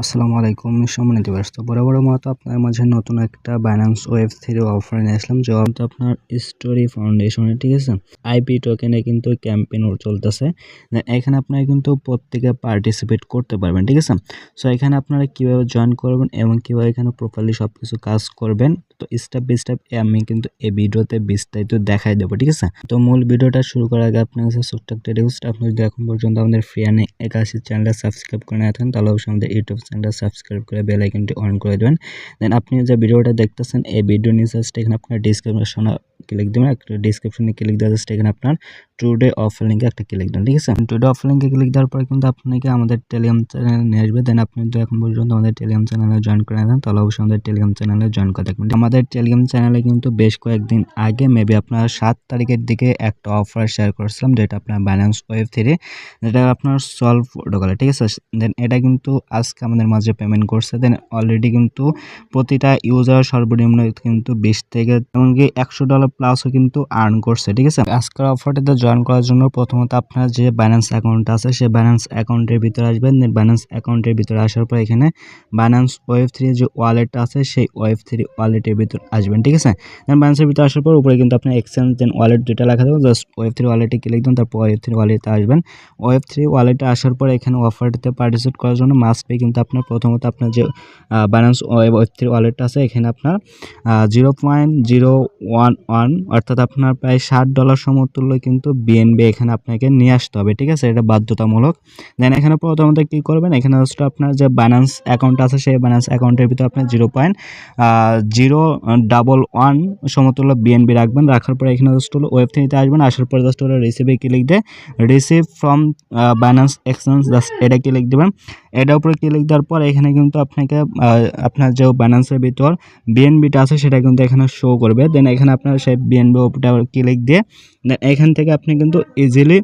আসসালামু আলাইকুম সম্মানিত ব্যস্ত বরাবরের মতো আপনার মাঝে নতুন একটা বাইন্যান্স ওয়েব 3 অফার নিয়ে আসলাম যে আপনার স্টোরি ফাউন্ডেশনে, ঠিক আছে, আইপি টোকেনে কিন্তু ক্যাম্পেইন চলতেছে। এখানে আপনারা কিন্তু প্রত্যেকে পার্টিসিপেট করতে পারবেন, ঠিক আছে। সো এখানে আপনারা কিভাবে জয়েন করবেন এবং কিভাবে এখানে প্রপারলি সবকিছু কাজ করবেন, তো স্টেপ বাই স্টেপ আমি কিন্তু এই ভিডিওতে বিস্তারিত দেখাই দেবো, ঠিক আছে। তো মূল ভিডিওটা শুরু করার আগে আপনার কাছে ছোট্ট একটা রিকোয়েস্ট, আপনি যদি এখন পর্যন্ত আমাদের ফ্রিয়ানে 81 চ্যানেলটা সাবস্ক্রাইব করে না থাকেন তাহলে অবশ্যই আমাদের ইউটিউব চ্যানেলটা সাবস্ক্রাইব করে বেল আইকনটি অন করে দেবেন। দেন আপনি যে ভিডিওটা দেখতেছেন এই ভিডিও নিচে জাস্ট এখানে আপনার ডিসক্রিপশনে ক্লিক দেবেন, একটা ডিসক্রিপশনে ক্লিক দেওয়া জাস্ট এখানে আপনার টুডে অফার লিঙ্কে একটা ক্লিক দেন, ঠিক আছে। টুডে অফার লিঙ্কে ক্লিক দেওয়ার পরে কিন্তু আপনাকে আমাদের টেলিগ্রাম চ্যানেলে নিয়ে আসবে। দেন আপনি যদি এখন পর্যন্ত আমাদের টেলিগ্রাম চ্যানেলে জয়েন করে নেন তাহলে অবশ্যই আমাদের টেলিগ্রাম চ্যানেলে জয়েন করে থাকবেন। আমাদের টেলিগ্রাম চ্যানেলে কিন্তু বেশ কয়েকদিন আগে মেবি আপনার 7 তারিখের দিকে একটা অফার শেয়ার করেছিলাম, যেটা আপনার বাইন্যান্স ওয়েব 3, যেটা আপনার সলভ প্রোটোকলে, ঠিক আছে। দেন এটা কিন্তু আজকে আমাদের মাঝে পেমেন্ট করছে। দেন অলরেডি কিন্তু প্রতিটা ইউজার সর্বনিম্ন কিন্তু 20 থেকে এমনকি $100 প্লাসও কিন্তু আর্ন করছে, ঠিক আছে। আজকের অফারটাতে জয়েন করার জন্য প্রথমত আপনার যে বাইন্যান্স অ্যাকাউন্ট আছে সেই বাইন্যান্স অ্যাকাউন্টের ভিতরে আসবেন। দেন বাইন্যান্স অ্যাকাউন্টের ভিতরে আসার পর এখানে বাইন্যান্স ওয়েব 3 যে ওয়ালেট আছে সেই ওয়েব 3 ওয়ালেটের ভিতর আসবেন, ঠিক আছে। দেন বাইন্যান্সের ভিতরে আসার পর উপরে কিন্তু আপনার এক্সচেঞ্জ দেন ওয়ালেট যেটা লেখা থাকবে, জাস্ট ওয়েব 3 ওয়ালেটে ক্লিক দেন, তারপর ওয়েব 3 ওয়ালেটে আসবেন। ওয়েব 3 ওয়ালেটে আসার পর এখানে অফারটিতে পার্টিসিপেট করার জন্য মাস্ট পে কিন্তু আপনার প্রথমত আপনার যে বাইন্যান্স ওয়েব 3 ওয়ালেটটা আছে এখানে আপনার 0.011 অর্থাৎ আপনার প্রায় $60 সমতুল্য কিন্তু বিএনবি এখানে আপনাকে নিয়ে আসতে হবে, ঠিক আছে। এটা বাধ্যতামূলক। দেন এখানে প্রথমত কি করবেন, এখানে জাস্ট আপনার যে বাইন্যান্স অ্যাকাউন্ট আছে সেই বাইন্যান্স অ্যাকাউন্টের ভিতরে আপনার 0.011 সমতুল্য বিএনবি রাখবেন। রাখার পরে এখানে জাস্ট হলো ওয়েব 3তে আসবেন। আসার পরে জাস্ট হলো রিসিভে ক্লিক দিয়ে receive from Binance exchange just এটা ক্লিক দেবেন। এটার উপরে ক্লিক দেওয়ার পর এখানে কিন্তু আপনাকে আপনার যে বাইন্যান্সের ভিতর বিএনবিটা আছে সেটা কিন্তু এখানে শো করবে। দেন এখানে আপনার সেই বিএনবি উপরটা ক্লিক দিয়ে দেন এখান থেকে আপনি কিন্তু ইজিলি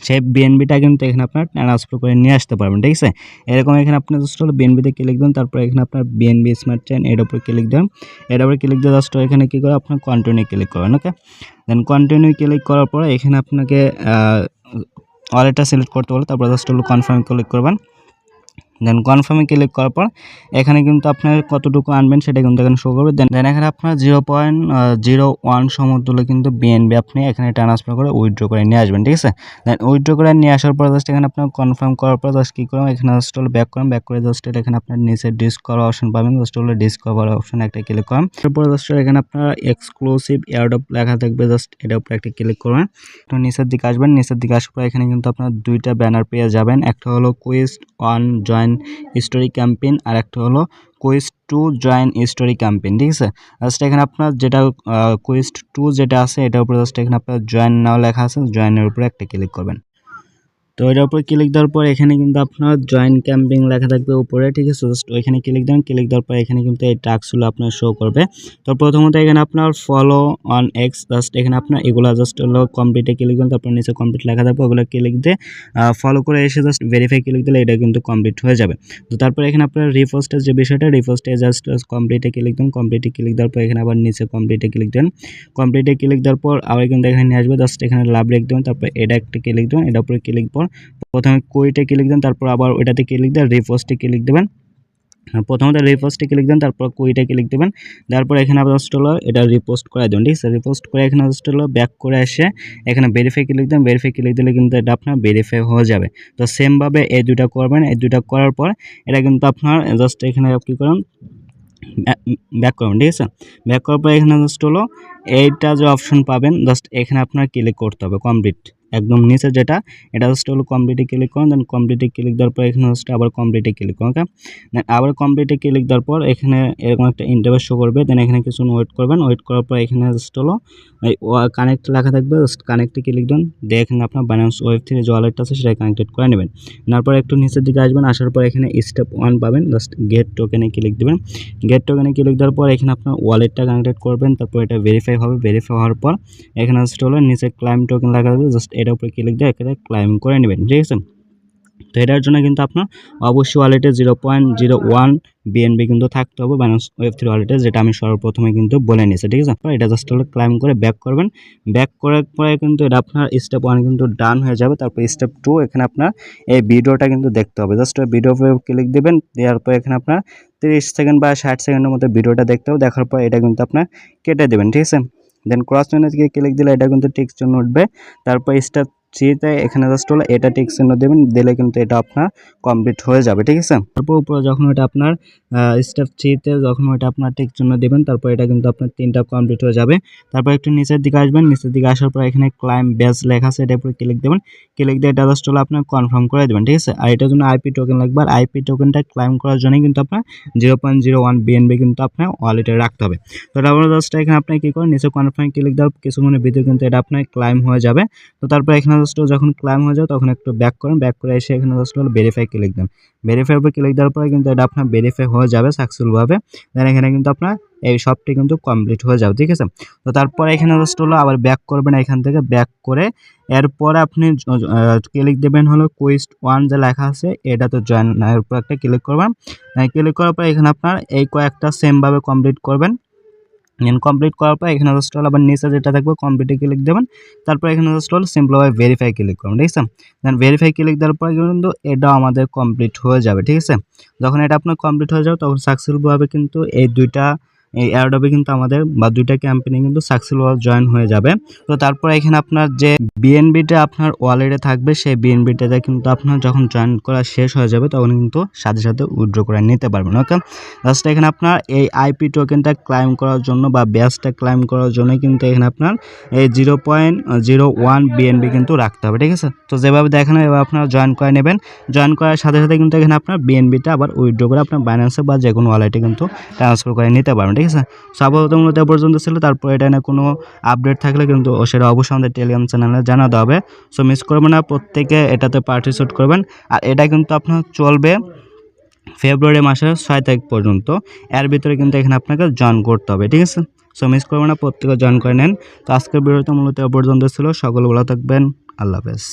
সেই বিএনবিটা কিন্তু এখানে আপনার ট্রান্সফার করে নিয়ে আসতে পারবেন, ঠিক আছে। এরকম এখানে আপনি জাস্ট হলো বিএনবিতে ক্লিক দেন, তারপর এখানে আপনার বিএনবি স্মার্ট চেইন এর উপরে ক্লিক দেন। এর উপরে ক্লিক দিয়ে জাস্ট এখানে কী করে আপনার কন্টিনিউ ক্লিক করবেন, ওকে। দেন কন্টিনিউ ক্লিক করার পরে এখানে আপনাকে ওয়ালেটটা সিলেক্ট করতে বলে, তারপর জাস্ট হলো কনফার্ম ক্লিক করবেন। দেন কনফার্মে ক্লিক করার পর এখানে কিন্তু আপনার কতটুকু আনবেন সেটা কিন্তু এখানে শো করবে। দেন এখানে আপনার 0.01 সমতুল্য কিন্তু বিএনবি আপনি এখানে ট্রান্সফার করে উইথড্র করে নিয়ে আসবেন, ঠিক আছে। দেন উইথড্র করে নিয়ে আসার পর জাস্ট এখানে আপনার কনফার্ম করার পর জাস্ট কী করবেন, এখানে জাস্ট হলো ব্যাক করেন। ব্যাক করে জাস্ট এখানে আপনার নিচে ডিসকভার অপশন পাবেন, জাস্ট হলো ডিসকভার অপশন একটা ক্লিক করেন। তারপর জাস্ট এখানে আপনার এক্সক্লুসিভ এয়ারড্রপ লেখা থাকবে, জাস্ট এটার উপরে একটা ক্লিক করবেন। তো নিচের দিকে আসবেন। নিচের দিকে আসার পর এখানে কিন্তু আপনার দুইটা ব্যানার পেয়ে যাবেন, একটা হলো quest on join story campaign আর একটা হলো quest to join story campaign, ঠিক আছে। জাস্ট এখানে আপনার যেটা কুইস্ট টু যেটা আছে এটার উপরে জাস্ট এখানে আপনার জয়েন নাও লেখা আছে, জয়েনের উপরে একটা ক্লিক করবেন। তো এটার উপরে ক্লিক দেওয়ার পর এখানে কিন্তু আপনার জয়েন ক্যাম্পিং লেখা থাকবে উপরে, ঠিক আছে। জাস্ট ওইখানে ক্লিক দেন। ক্লিক দেওয়ার পর এখানে কিন্তু এই টাস্কগুলো আপনার শো করবে। তো প্রথমত এখানে আপনার ফলো অন এক্স, জাস্ট এখানে আপনার এগুলো জাস্ট হলো কমপ্লিটে ক্লিক দেন, তারপর নিচে কমপ্লিট লেখা থাকবে ওগুলো ক্লিক দিয়ে ফলো করে এসে জাস্ট ভেরিফাই ক্লিক দিলে এটা কিন্তু কমপ্লিট হয়ে যাবে। তো তারপর এখানে আপনার রিপোস্টের যে বিষয়টা, রিপোস্টে জাস্ট কমপ্লিটে ক্লিক দেন। কমপ্লিটে ক্লিক দেওয়ার পর এখানে আবার নিচে কমপ্লিটে ক্লিক দেন। কমপ্লিটে ক্লিক দেওয়ার পর আবার কিন্তু এখানে নিয়ে আসবে, জাস্ট এখানে লাভ রেখ দেবেন, তারপর এটা একটা ক্লিক দেবেন। এটার উপরে ক্লিক পর প্রথমে কুইটে ক্লিক দেন, তারপর আবার ওইটাতে ক্লিক দিয়ে রিপোস্টে ক্লিক দেবেন। প্রথমত রিপোস্টে ক্লিক দেন, তারপর কুইটে ক্লিক দেবেন। তারপর এখানে জাস্ট হলো এটা রিপোস্ট করে দেবেন, ঠিক আছে। রিপোস্ট করে এখানে জাস্ট হলো ব্যাক করে এসে এখানে ভেরিফাই ক্লিক দেন। ভেরিফাই ক্লিক দিলে কিন্তু এটা আপনার ভেরিফাই হয়ে যাবে। তো সেমভাবে এই দুইটা করবেন। এই দুইটা করার পর এটা কিন্তু আপনার জাস্ট এখানে কী করেন, ব্যাক করবেন, ঠিক আছে। ব্যাক করার পর এখানে জাস্ট হলো এইটা যে অপশন পাবেন জাস্ট এখানে আপনার ক্লিক করতে হবে, কমপ্লিট একদম নিচে যেটা, এটা জাস্ট হলো কমপ্লিটে ক্লিক করুন। দেন কমপ্লিটে ক্লিক দেওয়ার পর এখানে জাস্ট আবার কমপ্লিটে ক্লিক করুন, ওকে। দেন আবার কমপ্লিটে ক্লিক দেওয়ার পর এখানে এরকম একটা ইন্টারফেস শো করবে। দেন এখানে কিছু ওয়েট করবেন। ওয়েট করার পর এখানে জাস্ট হলো কানেক্ট লেখা থাকবে, জাস্ট কানেক্টে ক্লিক দেন। দিয়ে এখানে আপনার বাইন্যান্স ওয়েব 3 যে ওয়ালেটটা আছে সেটা কানেক্টেড করে নেবেন। তারপর একটু নিচের দিকে আসবেন। আসার পর এখানে স্টেপ 1 পাবেন, জাস্ট গেট টোকেনে ক্লিক দেবেন। গেট টোকেনে ক্লিক দেওয়ার পর এখানে আপনার ওয়ালেটটা কানেক্টেড করবেন। তারপর এটা ভেরিফাই হবে। ভেরিফাই হওয়ার পর এখানে জাস্ট হলো নিচে ক্লাইম টোকেন লেখা থাকবে, জাস্ট এটার উপরে ক্লিক দিয়ে এখানে ক্লাইম করে নেবেন, ঠিক আছে। তো এটার জন্য কিন্তু আপনার অবশ্যই ওয়ালেটে 0.01 বিএনবি কিন্তু থাকতে হবে বাইন্যান্স ওয়েব3 ওয়ালেটে, যেটা আমি সর্বপ্রথমে কিন্তু বলে নিয়েছি। ঠিক আছে, এটা জাস্ট হলো ক্লাইম করে ব্যাক করবেন। ব্যাক করার পরে কিন্তু এটা আপনার স্টেপ 1 কিন্তু ডান হয়ে যাবে। তারপর স্টেপ 2 এখানে আপনার এই ভিডিওটা কিন্তু দেখতে হবে। জাস্ট ভিডিও উপরে ক্লিক দিবেন, দেওয়ার পর এখানে আপনার 30 সেকেন্ড বা 60 সেকেন্ডের মধ্যে ভিডিওটা দেখতে হবে। দেখার পর এটা কিন্তু আপনার কেটে দেবেন। ঠিক আছে, দেন ক্রস চিহ্নে ক্লিক দিলে এটা কিন্তু টিক চিহ্ন উঠবে। তারপর স্টেপ 3তে এখানে জাস্ট হলো এটা টিক চিহ্ন দেবেন, দিলে কিন্তু এটা আপনার কমপ্লিট হয়ে যাবে। ঠিক আছে, তারপর উপরে যখন এটা আপনার স্টেপ 3তে যখন এটা আপনার টিক চিহ্ন দেবেন, তারপর এটা কিন্তু আপনার 3টা কমপ্লিট হয়ে যাবে। তারপর একটু নিচের দিকে আসবেন, নিচের দিকে আসার পর এখানে ক্লাইম বেস লেখা আছে, এটার উপরে ক্লিক দেবেন। ক্লিক দিয়ে এটা জাস্ট হলো আপনার কনফার্ম করে দেবেন। ঠিক আছে, আর এটার জন্য আইপি টোকেন লাগবে, আর আইপি টোকেনটা ক্লাইম করার জন্য কিন্তু আপনার 0.01 বিএনবি কিন্তু আপনার ওয়ালেটে রাখতে হবে। তো তারপর জাস্ট এখানে আপনি কি করেন, নিচে কনফার্ম ক্লিক দেওয়ার কিছুক্ষণের ভিতরে কিন্তু এটা আপনার ক্লাইম হয়ে যাবে। তো তারপর এখানে জাস্ট যখন ক্লাইম হয়ে যাবে তখন একটু ব্যাক করেন, ব্যাক করে এসে এখানে জাস্ট হলো ভেরিফাই ক্লিক দেন। ভেরিফাই উপরে ক্লিক দেওয়ার পরে কিন্তু এটা আপনার ভেরিফাই হয়ে যাবে সাকসেসফুলভাবে। দেন এখানে কিন্তু আপনার এই সবটি কিন্তু কমপ্লিট হয়ে যাবে। ঠিক আছে, তো তারপরে এখানে জাস্ট হলো আবার ব্যাক করবেন, এখান থেকে ব্যাক করে এরপরে আপনি ক্লিক দেবেন হলো কোয়েস্ট 1 যে লেখা আছে এটাতে জয়েন, এর উপর একটা ক্লিক করবেন। ক্লিক করার পর এখানে আপনার এই কয়েকটা সেমভাবে কমপ্লিট করবেন। কমপ্লিট করার পর এখানে জাস্ট হলো আবার নিচে যেটা থাকবে কমপ্লিটে ক্লিক দেবেন। তারপর এখানে জাস্ট হলো সিম্পলভাবে ভেরিফাই ক্লিক করবেন। ঠিক আছে, দেন ভেরিফাই ক্লিক দেওয়ার পরে কিন্তু এটা আমাদের কমপ্লিট হয়ে যাবে। ঠিক আছে, যখন এটা আপনার কমপ্লিট হয়ে যাবে তখন সাকসেসফুলভাবে কিন্তু এই এয়ারড্রপে কিন্তু আমাদের বা দুইটা ক্যাম্পেইনে কিন্তু সাকসেসফুল জয়েন হয়ে যাবে। তো তারপর এখানে আপনার যে বিএনবিটা আপনার ওয়ালেটে থাকবে সেই বিএনবিটাতে কিন্তু আপনার যখন জয়েন করা শেষ হয়ে যাবে তখন কিন্তু সাথে সাথে উইথড্র করে নিতে পারবেন। ওকে, জাস্ট এখানে আপনার এই আইপি টোকেনটা ক্লাইম করার জন্য বা ব্যাজটা ক্লাইম করার জন্য কিন্তু এখানে আপনার এই 0.01 বিএনবি কিন্তু রাখতে হবে। ঠিক আছে, তো যেভাবে দেখেন এভাবে আপনারা জয়েন করে নেবেন। জয়েন করার সাথে সাথে কিন্তু এখানে আপনার বিএনবিটা আবার উইথড্র করে আপনার বাইন্যান্সে বা যে কোনো ওয়ালেটে কিন্তু ট্রান্সফার করে নিতে পারবেন। ঠিক আছে, সো আপাতত মূলত এ পর্যন্ত ছিল। তারপর এটা নিয়ে কোনো আপডেট থাকলে কিন্তু সেটা অবশ্যই আমাদের টেলিগ্রাম চ্যানেলে জানাতে হবে। সো মিস করবেন না, প্রত্যেকে এটাতে পার্টিসিপেট করবেন। আর এটা কিন্তু আপনার চলবে ফেব্রুয়ারি মাসের 6 তারিখ পর্যন্ত। এর ভিতরে কিন্তু এখানে আপনাকে জয়েন করতে হবে। ঠিক আছে, সো মিস করবেন না, প্রত্যেকে জয়েন করে নেন। তো আজকের ভিডিওটা মূলত এ পর্যন্ত ছিল। সকলে ভালো থাকবেন, আল্লাহ হাফেজ।